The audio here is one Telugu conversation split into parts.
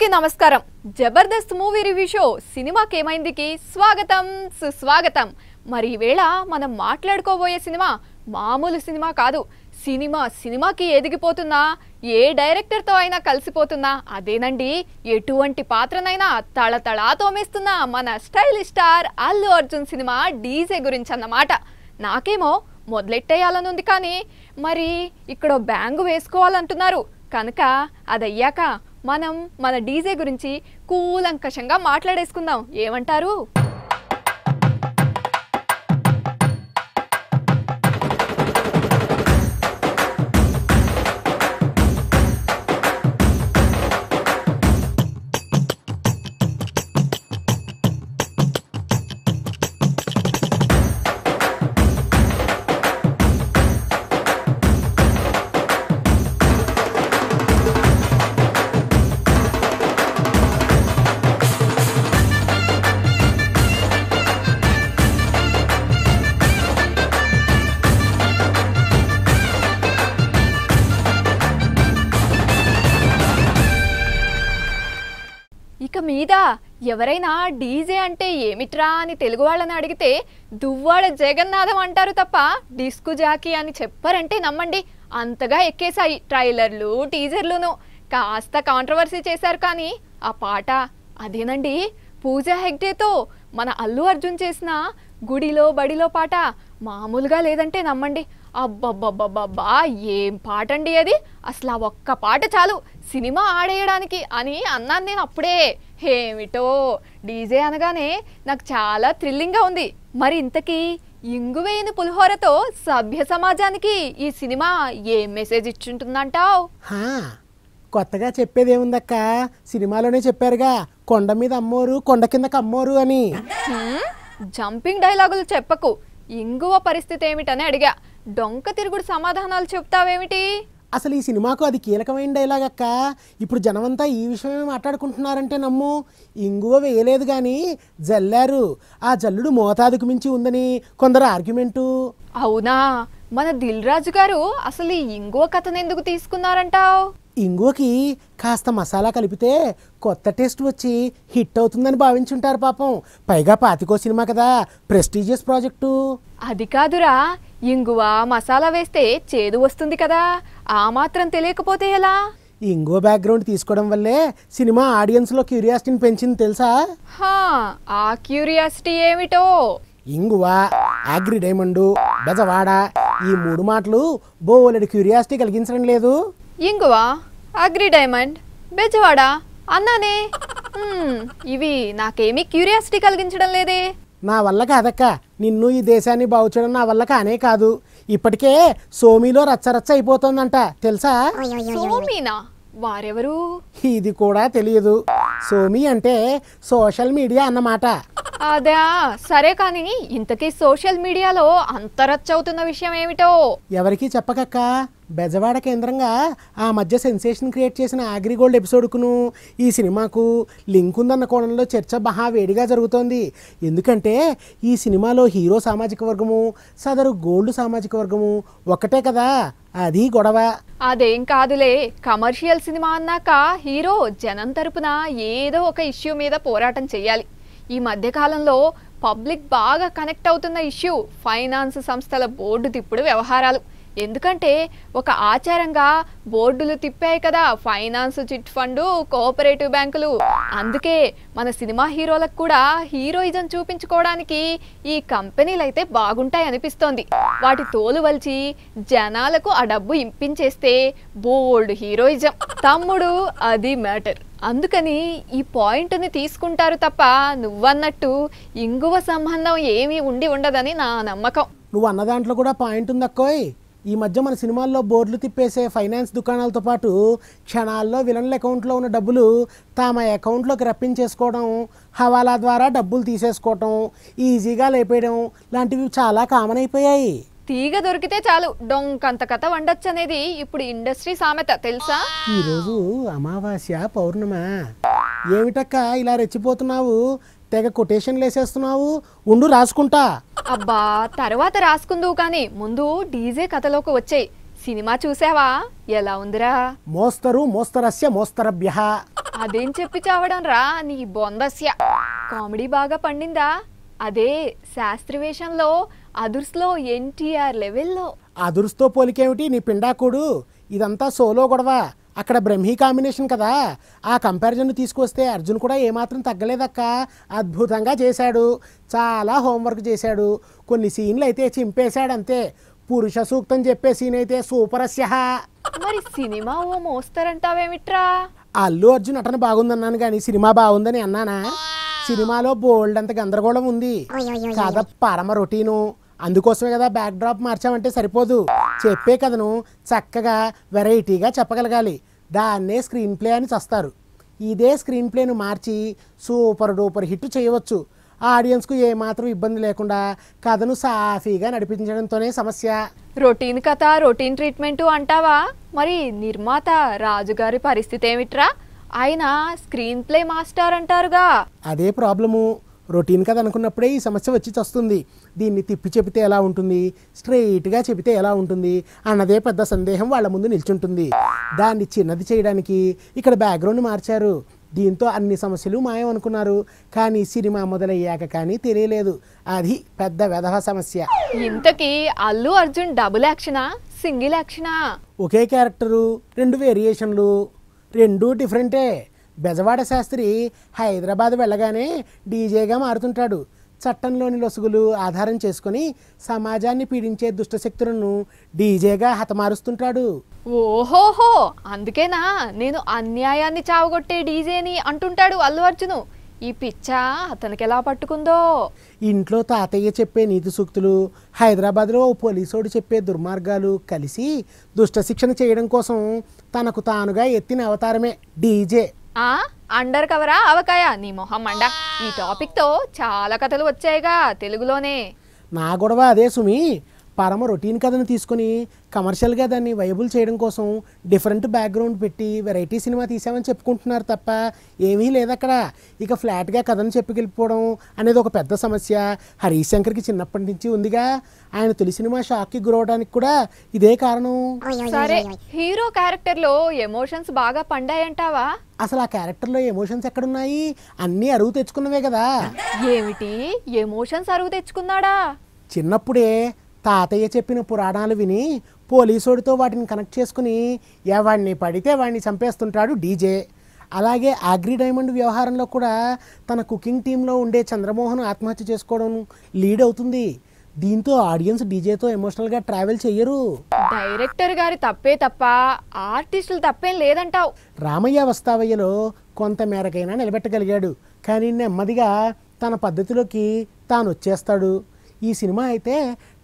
అందరికీ నమస్కారం. జబర్దస్త్ మూవీ రివ్యూ షో సినిమాకి ఏమైందికి స్వాగతం సుస్వాగతం. మరి ఈవేళ మనం మాట్లాడుకోబోయే సినిమా మామూలు సినిమా కాదు. సినిమాకి ఎదిగిపోతున్నా, ఏ డైరెక్టర్తో అయినా కలిసిపోతున్నా, అదేనండి ఎటువంటి పాత్రనైనా తళతళా తోమేస్తున్నా మన stylish star Allu Arjun cinema DJ గురించి అన్నమాట. నాకేమో మొదలెట్టేయాలనుంది, కానీ మరి ఇక్కడ బ్యాంగు వేసుకోవాలంటున్నారు కనుక అదయ్యాక మనం మన డీజే గురించి కూలంకషంగా మాట్లాడేసుకుందాం. ఏమంటారు? ఇక మీద ఎవరైనా డీజే అంటే ఏమిట్రా అని తెలుగు వాళ్ళని అడిగితే దువ్వాడ జగన్నాథం అంటారు తప్ప డిస్కు జాకీ అని చెప్పారంటే నమ్మండి. అంతగా ఎక్కేశాయి ట్రైలర్లు టీజర్లును. కాస్త కాంట్రవర్సీ చేశారు, కానీ ఆ పాట అదేనండి పూజా హెగ్డేతో మన అల్లు అర్జున్ చేసిన గుడిలో బడిలో పాట మామూలుగా లేదంటే నమ్మండి. అబ్బబ్బబ్బబ్బా ఏం పాట అండి అది! అసలు ఆ ఒక్క పాట చాలు సినిమా ఆడేయడానికి అని అన్నాను నేను అప్పుడే. ఏమిటో డీజే అనగానే నాకు చాలా థ్రిల్లింగ్గా ఉంది. మరి ఇంతకీ ఇంగువేయని పులిహోరతో సభ్య సమాజానికి ఈ సినిమా ఏం మెసేజ్ ఇచ్చుంటుందంటావు? కొత్తగా చెప్పేదేముందక్క, సినిమాలోనే చెప్పారుగా, కొండ మీద అమ్మోరు కొండ కిందకి అమ్మోరు అని. జంపింగ్ డైలాగులు చెప్పకు. ఇంగువ పరిస్థితి ఏమిటని అడిగా. డొంక తిరుగుడు సమాధానాలు చెప్తావేమిటి? అసలు ఈ సినిమాకు అది కీలకమైన డైలాగ్ అక్క. ఇప్పుడు జనమంతా ఈ విషయమే మాట్లాడుకుంటున్నారంటే నమ్ము. ఇంగువ వేయలేదు కానీ జల్లారు, ఆ జల్లుడు మోతాదుకు మించి ఉందని కొందరు ఆర్గ్యుమెంటు. అవునా? మన దిల్ రాజు గారు అసలు ఈ ఇంగువ కథను ఎందుకు తీసుకున్నారంటావు? ఇంగువకి కాస్త మసాలా కలిపితే కొత్త టేస్ట్ వచ్చి హిట్ అవుతుందని భావించుంటారు పాపం. పైగా 25 సినిమా కదా, ప్రెస్టీజియస్ ప్రాజెక్టు. అది కాదురా, ఇంగువ మసాలా వేస్తే చేదు వస్తుంది కదా, ఆ మాత్రం తెలియకపోతే ఎలా? ఇంగువ బ్యాక్గ్రౌండ్ తీసుకోవడం వల్లే సినిమా ఆడియన్స్లో క్యూరియాసిటీని పెంచింది తెలుసా? ఆ క్యూరియాసిటీ ఏమిటో? ఇంగువ, అగ్రి డైమండు, బెజవాడ, ఈ 3 మాటలు బోలెడు క్యూరియాసిటీ కలిగించడం లేదు. ఇంగువ, అగ్రి డైమండ్, బెజవాడ అన్నానే. ఇవి నాకేమీ క్యూరియాసిటీ కలిగించడం లేదే. నా వల్ల కాదక్క, నిన్ను ఈ దేశాన్ని బాగుచడం నా వల్ల కానే కాదు. ఇప్పటికే సోమీలో రచ్చరచ్చ అయిపోతుందంట తెలుసా? సోమీనా? వారెవరు? ఇది కూడా తెలియదు. సోమీ అంటే సోషల్ మీడియా అన్నమాట. అదా, సరే, కానీ ఇంతకీ సోషల్ మీడియాలో అంతరచ్చ అవుతున్న విషయం ఏమిటో? ఎవరికీ చెప్పకక్క. బెజవాడ కేంద్రంగా ఆ మధ్య సెన్సేషన్ క్రియేట్ చేసిన అగ్రిగోల్డ్ ఎపిసోడ్కును ఈ సినిమాకు లింక్ ఉందన్న కోణంలో చర్చ మహా వేడిగా జరుగుతోంది. ఎందుకంటే ఈ సినిమాలో హీరో సామాజిక వర్గము, సదరు గోల్డ్ సామాజిక వర్గము ఒక్కటే కదా, అది గొడవ. అదేం కాదులే, కమర్షియల్ సినిమా అన్నాక హీరో జనం తరపున ఏదో ఒక ఇష్యూ మీద పోరాటం చెయ్యాలి. ఈ మధ్యకాలంలో పబ్లిక్ బాగా కనెక్ట్ అవుతున్న ఇష్యూ ఫైనాన్స్ సంస్థల బోర్డు తిప్పుడు వ్యవహారాలు. ఎందుకంటే ఒక ఆచారంగా బోర్డులు తిప్పాయి కదా ఫైనాన్స్, చిట్ ఫండు, కోఆపరేటివ్ బ్యాంకులు. అందుకే మన సినిమా హీరోలకు కూడా హీరోయిజం చూపించుకోవడానికి ఈ కంపెనీలు అయితే బాగుంటాయి అనిపిస్తోంది. వాటి తోలు వలిచి జనాలకు ఆ డబ్బు ఇంపించేస్తే బోల్డ్ హీరోయిజం తమ్ముడు, అది మ్యాటర్. అందుకని ఈ పాయింట్ని తీసుకుంటారు తప్ప నువ్వన్నట్టు ఇంగువ సంబంధం ఏమీ ఉండదని నా నమ్మకం. నువ్వు అన్న దాంట్లో కూడా పాయింట్ ఉందక్కోయ్. ఈ మధ్య మన సినిమాల్లో బోర్డులు తిప్పేసే ఫైనాన్స్ దుకాణాలతో పాటు క్షణాల్లో విలన్ల అకౌంట్లో ఉన్న డబ్బులు తమ అకౌంట్లోకి రప్పించేసుకోవడం, హవాలా ద్వారా డబ్బులు తీసేసుకోవటం, ఈజీగా లేపేయడం లాంటివి చాలా కామన్ అయిపోయాయి. తీగ దొరికితే చాలు డొంకంత కథ వండొచ్చు అనేది ఇప్పుడు ఇండస్ట్రీ సామెత తెలుసా? ఈరోజు అమావాస్య పౌర్ణమ. ఏమిటక్క ఇలా రెచ్చిపోతున్నావు? తెగ కొటేషన్లు వేసేస్తున్నావు. ఉండు రాసుకుంటా. అబ్బా, తర్వాత రాసుకుందువు కానీ ముందు డీజే కథలోకి వచ్చేయి. సినిమా చూసావా? ఎలా ఉందిరా? మోస్తరు మోస్తరస్య మోస్తరభ్యః. అదేం చెప్పి చావడం రా నీ బొందస్య. కామెడీ బాగా పండిందా? అదే శాస్త్రి వేషంలో అదుర్స్లో ఎన్టీఆర్ లెవెల్లో. అదుర్స్తో పోలికేమిటి నీ పిండాకుడు? ఇదంతా సోలో గొడవ. అక్కడ బ్రహ్మీ కాంబినేషన్ కదా. ఆ కంపారిజన్ తీసుకొస్తే అర్జున్ కూడా ఏమాత్రం తగ్గలేదక్క. అద్భుతంగా చేశాడు, చాలా హోంవర్క్ చేశాడు. కొన్ని సీన్లు అయితే చింపేశాడు అంతే. పురుష సూక్తం చెప్పే సీన్ అయితే సూపరస్య. మరి సినిమా ఓ మోస్తారంటావేమిట్రా? అల్లు అర్జున్ నటన బాగుందన్నాను కానీ సినిమా బాగుందని అన్నానా? సినిమాలో బోల్డ్ అంత గందరగోళం ఉంది. కథ పరమ రొటీను. అందుకోసమే కదా బ్యాక్ డ్రాప్ మార్చామంటే సరిపోదు. చెప్పే కథను చక్కగా వెరైటీగా చెప్పగలగాలి. దాన్నే స్క్రీన్ ప్లే అని చస్తారు. ఇదే స్క్రీన్ ప్లేను మార్చి సూపర్ డూపర్ హిట్ చేయవచ్చు. ఆడియన్స్కు ఏమాత్రం ఇబ్బంది లేకుండా కథను సాఫీగా నడిపించడంతోనే సమస్య. రొటీన్ కథ రొటీన్ ట్రీట్మెంటు అంటావా? మరి నిర్మాత రాజుగారి పరిస్థితి ఏమిట్రా? ఆయన స్క్రీన్ ప్లే మాస్టర్ అంటారుగా. అదే ప్రాబ్లము. రొటీన్ కథ అనుకున్నప్పుడే ఈ సమస్య వచ్చి వస్తుంది. దీన్ని తిప్పి చెబితే ఎలా ఉంటుంది, స్ట్రెయిట్గా చెబితే ఎలా ఉంటుంది అన్నదే పెద్ద సందేహం వాళ్ళ ముందు నిల్చుంటుంది. దాన్ని చిన్నది చేయడానికి ఇక్కడ బ్యాక్గ్రౌండ్ మార్చారు. దీంతో అన్ని సమస్యలు మాయం అనుకున్నారు. కానీ సినిమా మొదలయ్యాక కానీ తెలియలేదు. అది పెద్ద వెధవ సమస్య. ఇంతకీ అల్లు అర్జున్ డబుల్ యాక్షనా సింగిల్ యాక్షనా? ఒకే క్యారెక్టరు, 2 వేరియేషన్లు, 2 డిఫరెంటే. బెజవాడ శాస్త్రి హైదరాబాద్ వెళ్ళగానే డీజేగా మారుతుంటాడు. చట్టంలోని లొసుగులు ఆధారం చేసుకొని సమాజాన్ని పీడించే దుష్టశక్తులను డీజేగా హతమారుస్తుంటాడు. ఓహోహో, అందుకేనా నేను అన్యాయాన్ని చావగొట్టే డీజేని అంటుంటాడు అల్లు అర్జును. ఈ పిచ్చ అతనికి ఎలా పట్టుకుందో. ఇంట్లో తాతయ్య చెప్పే నీతి సూక్తులు, హైదరాబాద్లో ఓ పోలీసోడు చెప్పే దుర్మార్గాలు కలిసి దుష్ట శిక్షణ చేయడం కోసం తనకు తానుగా ఎత్తిన అవతారమే డీజే. అండర్ కవరా అవకాయ నీ మొహం మండ. ఈ టాపిక్తో చాలా కథలు వచ్చాయిగా తెలుగులోనే. నా గొడవ అదే సుమి. పరమ రొటీన్ కథను తీసుకొని కమర్షియల్గా దాన్ని వైబుల్ చేయడం కోసం డిఫరెంట్ బ్యాక్గ్రౌండ్ పెట్టి వెరైటీ సినిమా తీసామని చెప్పుకుంటున్నారు తప్ప ఏమీ లేదక్కడ. ఇక ఫ్లాట్గా కథను చెప్పుకెళ్ళిపోవడం అనేది ఒక పెద్ద సమస్య. హరీష్ శంకర్కి చిన్నప్పటి నుంచి ఉందిగా. ఆయన తొలి సినిమా షాక్కి గురవడానికి కూడా ఇదే కారణం. సరే, హీరో క్యారెక్టర్లో ఎమోషన్స్ బాగా పండాయంటావా? అసలు ఆ క్యారెక్టర్లో ఎమోషన్స్ ఎక్కడున్నాయి? అన్నీ అరువు తెచ్చుకున్నవే కదా. ఏమిటి ఎమోషన్స్ అరువు తెచ్చుకున్నాడా? చిన్నప్పుడే తాతయ్య చెప్పిన పురాణాలు విని పోలీసోడితో వాటిని కనెక్ట్ చేసుకుని ఎవడిని పడితే వాడిని చంపేస్తుంటాడు డీజే. అలాగే అగ్రి డైమండ్ వ్యవహారంలో కూడా తన కుకింగ్ టీంలో ఉండే చంద్రమోహన్ ఆత్మహత్య చేసుకోవడం లీడ్ అవుతుంది. దీంతో ఆడియన్స్ డీజేతో ఎమోషనల్గా ట్రావెల్ చెయ్యరు. డైరెక్టర్ గారి తప్పే తప్ప ఆర్టిస్టులు తప్పేం లేదంటావు. రామయ్య వస్తావయ్యలో కొంత మేరకైనా నిలబెట్టగలిగాడు. కానీ నెమ్మదిగా తన పద్ధతిలోకి తాను వచ్చేస్తాడు. ఈ సినిమా అయితే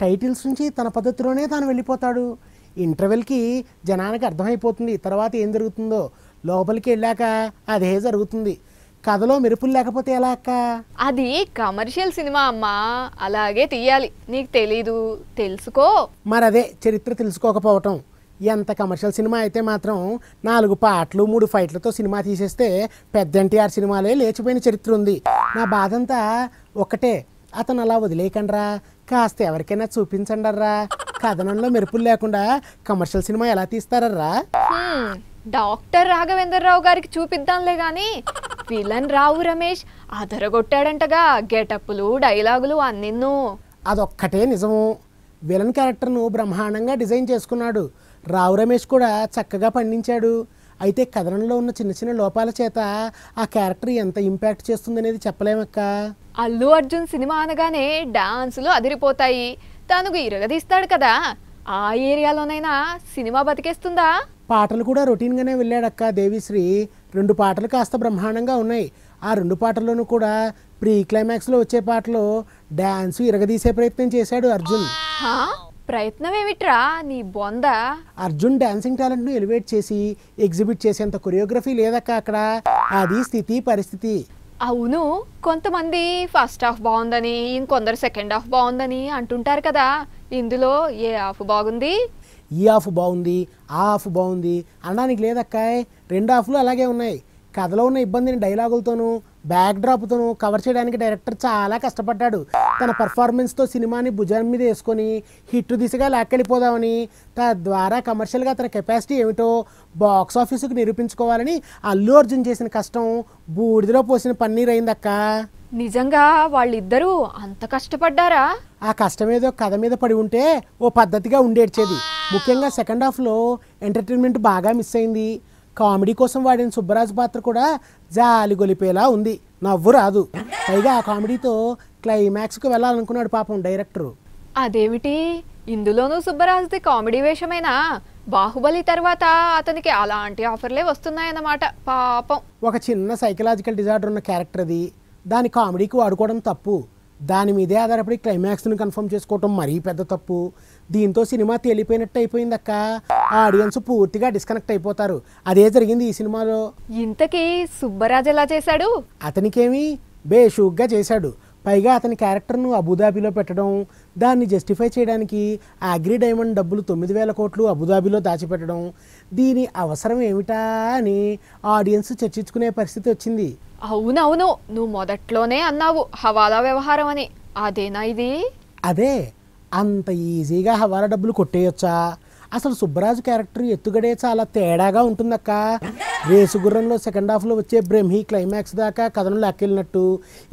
టైటిల్స్ నుంచి తన పద్ధతిలోనే తాను వెళ్ళిపోతాడు. ఇంటర్వెల్కి జనానికి అర్థమైపోతుంది తర్వాత ఏం జరుగుతుందో. లోపలికి వెళ్ళాక అదే జరుగుతుంది. కథలో మెరుపులు లేకపోతే ఎలా అక్క? అది కమర్షియల్ సినిమా అమ్మా, అలాగే తీయాలి. నీకు తెలీదు, తెలుసుకో. మరదే చరిత్ర తెలుసుకోకపోవటం. ఎంత కమర్షియల్ సినిమా అయితే మాత్రం 4 పాటలు 3 ఫైట్లతో సినిమా తీసేస్తే పెద్ద ఎన్టీఆర్ సినిమాలే లేచిపోయిన చరిత్ర ఉంది. నా బాధంతా ఒక్కటే, అతను అలా వదిలేయకండ్రా, కాస్త ఎవరికైనా చూపించండర్రా. కథనంలో మెరుపులు లేకుండా కమర్షియల్ సినిమా ఎలా తీస్తారర్రా? డాక్టర్ రాఘవేంద్రరావు గారికి చూపిద్దాంలే గాని విలన్ రావు రమేష్ అదరగొట్టాడంటగా. గెటప్పులు డైలాగులు అన్నిన్ను. అదొక్కటే నిజము. విలన్ క్యారెక్టర్ను బ్రహ్మాండంగా డిజైన్ చేసుకున్నాడు. రావు రమేష్ కూడా చక్కగా పండించాడు. అయితే కథనంలో ఉన్న చిన్న చిన్న లోపాల చేత ఆ క్యారెక్టర్ ఎంత ఇంపాక్ట్ చేస్తుందనేది చెప్పలేమక్క. అల్లు అర్జున్ సినిమా అనగానే డాన్సులు అదిరిపోతాయి. తనకు ఇరగదీస్తాడు కదా. ఆ ఏరియాలోనైనా సినిమా బతికేస్తుందా? పాటలు కూడా రొటీన్గానే వెళ్ళాడక్క దేవిశ్రీ. 2 పాటలు కాస్త బ్రహ్మాండంగా ఉన్నాయి. ఆ 2 పాటల్లోనూ కూడా ప్రీ క్లైమాక్స్లో వచ్చే పాటలో డ్యాన్సు ఇరగదీసే ప్రయత్నం చేశాడు అర్జున్. ప్రయత్నం ఏమిట్రా నీ బొంద? అర్జున్ డాన్సింగ్ టాలెంట్ను ఎలివేట్ చేసి ఎగ్జిబిట్ చేసేంత కొరియోగ్రఫీ లేదక్క అక్కడ. అది స్థితి పరిస్థితి. అవును, కొంతమంది ఫస్ట్ హాఫ్ బాగుందని, ఇంకొందరు సెకండ్ హాఫ్ బాగుందని అంటుంటారు కదా. ఇందులో ఏ హాఫ్ బాగుంది? ఈ హాఫ్ బాగుంది, ఆ హాఫ్ బాగుంది అనడానికి లేదక్కాయ్. 2 హాఫ్లు అలాగే ఉన్నాయి. కథలో ఉన్న ఇబ్బందిని డైలాగులతోనూ బ్యాక్ డ్రాప్తో కవర్ చేయడానికి డైరెక్టర్ చాలా కష్టపడ్డాడు. తన పర్ఫార్మెన్స్తో సినిమాని భుజం మీద వేసుకొని హిట్ దిశగా లాక్కెళ్ళిపోదామని, తద్వారా కమర్షియల్గా తన కెపాసిటీ ఏమిటో బాక్స్ ఆఫీసుకు నిరూపించుకోవాలని అల్లు అర్జున్ చేసిన కష్టం బూడిదలో పోసిన పన్నీర్ అయిందక్క. నిజంగా వాళ్ళిద్దరూ అంత కష్టపడ్డారా? ఆ కష్టమేదో కథ మీద పడి ఉంటే ఓ పద్ధతిగా ఉండేడ్చేది. ముఖ్యంగా సెకండ్ హాఫ్లో ఎంటర్టైన్మెంట్ బాగా మిస్ అయింది. కామెడీ కోసం వాడిన సుబ్బరాజు పాత్ర కూడా జాలి గొలిపేలా ఉంది, నవ్వు రాదు. పైగా ఆ కామెడీతో క్లైమాక్స్కి వెళ్ళాలనుకున్నాడు పాపం డైరెక్టరు. అదేమిటి, ఇందులోనూ సుబ్బరాజుది కామెడీ వేషమేనా? బాహుబలి తర్వాత అతనికి అలాంటి ఆఫర్లే వస్తున్నాయన్నమాట పాపం. ఒక చిన్న సైకలాజికల్ డిజార్డర్ ఉన్న క్యారెక్టర్ అది, దాని కామెడీకి వాడుకోవడం తప్పు. దాని మీదే ఆధారపడి క్లైమాక్స్ని కన్ఫర్మ్ చేసుకోవటం మరీ పెద్ద తప్పు. దీంతో సినిమా తేలిపోయినట్టు అయిపోయిందక్క. ఆడియన్స్ పూర్తిగా డిస్కనెక్ట్ అయిపోతారు. అదే జరిగింది ఈ సినిమాలో. ఇంతకీ సుబ్బరాజు ఎలా చేశాడు? అతనికేమి బేషూగ్గా చేశాడు. పైగా అతని క్యారెక్టర్ను అబుదాబిలో పెట్టడం, దాన్ని జస్టిఫై చేయడానికి అగ్రి డైమండ్ డబ్బులు 9,000 కోట్లు అబుదాబిలో దాచిపెట్టడం, దీని అవసరం ఏమిటా అని ఆడియన్స్ చర్చించుకునే పరిస్థితి వచ్చింది. అవునవును, నువ్వు మొదట్లోనే అన్నావు హవాలా వ్యవహారం అని. అదేనా ఇది? అదే, అంత ఈజీగా హవాలా డబ్బులు కొట్టేయొచ్చా? అసలు సుబ్బరాజు క్యారెక్టర్ ఎత్తుగడే చాలా తేడాగా ఉంటుందక్క. రేసుగుర్రంలో సెకండ్ హాఫ్లో వచ్చే బ్రహ్మి క్లైమాక్స్ దాకా కథను లాక్కెళ్ళినట్టు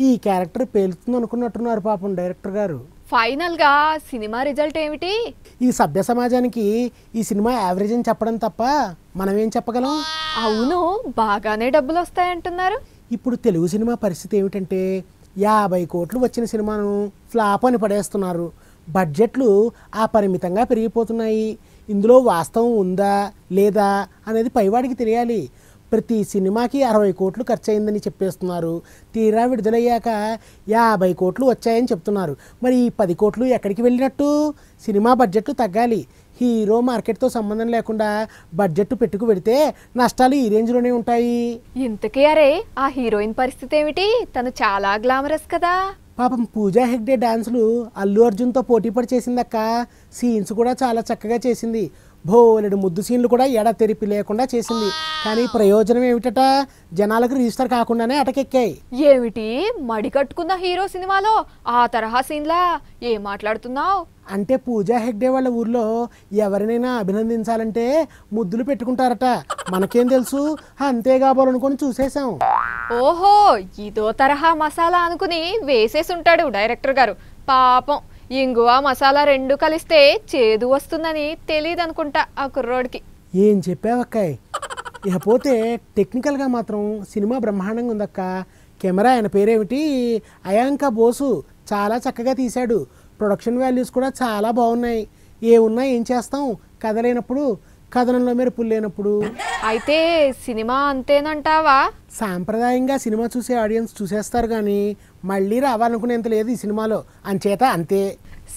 ఈ క్యారెక్టర్ పేలుతుంది అనుకున్నట్టున్నారు పాపం డైరెక్టర్ గారు. ఫైనల్గా సినిమా రిజల్ట్ ఏమిటి? ఈ సభ్య సమాజానికి ఈ సినిమా యావరేజ్ అని చెప్పడం తప్ప మనం ఏం చెప్పగలం? అవును, బాగానే డబ్బులు వస్తాయంటున్నారు. ఇప్పుడు తెలుగు సినిమా పరిస్థితి ఏమిటంటే 50 కోట్లు వచ్చిన సినిమాను ఫ్లాప్ అని పడేస్తున్నారు. బడ్జెట్లు పరిమితంగా పెరిగిపోతున్నాయి. ఇందులో వాస్తవం ఉందా లేదా అనేది పైవాడికి తెలియాలి. ప్రతి సినిమాకి 60 కోట్లు ఖర్చు అయిందని చెప్పేస్తున్నారు. తీరా విడుదలయ్యాక 50 కోట్లు వచ్చాయని చెప్తున్నారు. మరి ఈ 10 కోట్లు ఎక్కడికి వెళ్ళినట్టు? సినిమా బడ్జెట్లు తగ్గాలి. హీరో మార్కెట్తో సంబంధం లేకుండా బడ్జెట్ పెట్టుకు పెడితే నష్టాలు ఈ రేంజ్లోనే ఉంటాయి. ఇంతకీ అరే, ఆ హీరోయిన్ పరిస్థితి ఏమిటి? తను చాలా గ్లామరస్ కదా. పాపం పూజా హెగ్డే డాన్సులు అల్లు అర్జున్తో పోటీపడి చేసిందక్క. సీన్స్ కూడా చాలా చక్కగా చేసింది. బోలెడు ముద్దు సీన్లు కూడా ఎడతెరిపి లేకుండా చేసింది. కానీ ప్రయోజనం ఏమిటట? జనాలకు రిజిస్టర్ కాకుండానే అటకెక్కాయి. ఏమిటి, మడి కట్టుకున్న హీరో సినిమాలో ఆ తరహా సీన్లా? ఏం మాట్లాడుతున్నావు? అంటే పూజా హెగ్డే వాళ్ళ ఊర్లో ఎవరినైనా అభినందించాలంటే ముద్దులు పెట్టుకుంటారట. మనకేం తెలుసు, అంతే కాబోలనుకొని చూసేశాం. ఓహో, ఇదో తరహా మసాలా అనుకుని వేసేసి ఉంటాడు డైరెక్టర్ గారు. పాపం, ఇంగువ మసాలా రెండు కలిస్తే చేదు వస్తుందని తెలియదు అనుకుంటా ఆ కుర్రోడికి. ఏం చెప్పావక్కాయ్. ఇకపోతే టెక్నికల్గా మాత్రం సినిమా బ్రహ్మాండంగా ఉందక్క. కెమెరా ఆయన పేరేమిటి, అయాంకా బోసు, చాలా చక్కగా తీశాడు. ప్రొడక్షన్ వాల్యూస్ కూడా చాలా బాగున్నాయి. ఏమున్నా ఏం చేస్తాం, కథ లేనప్పుడు, కథనంలో మెరుపులు లేనప్పుడు. అయితే సినిమా అంతేనంటావా? సాంప్రదాయంగా సినిమా చూసే ఆడియన్స్ చూసేస్తారు కానీ మళ్ళీ రావాలనుకునేంత లేదు ఈ సినిమాలో, అంచేత అంతే.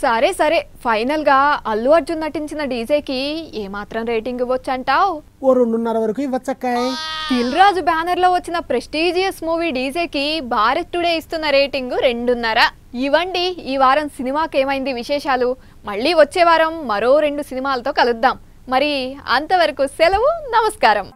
సరే సరే, ఫైనల్గా అల్లు అర్జున్ నటించిన డీజేకి ఏమాత్రం రేటింగ్ ఇవ్వచ్చు అంటావు? ఓ 2.5 వరకు ఇవ్వచ్చక్కాయ్. దిల్ రాజు బ్యానర్ లో వచ్చిన ప్రెస్టీజియస్ మూవీ డీజేకి భారత్ టుడే ఇస్తున్న రేటింగ్ 2.5. ఇవ్వండి ఈ వారం సినిమాకి ఏమైంది విశేషాలు. మళ్ళీ వచ్చే వారం మరో 2 సినిమాలతో కలుద్దాం. మరి అంతవరకు సెలవు, నమస్కారం.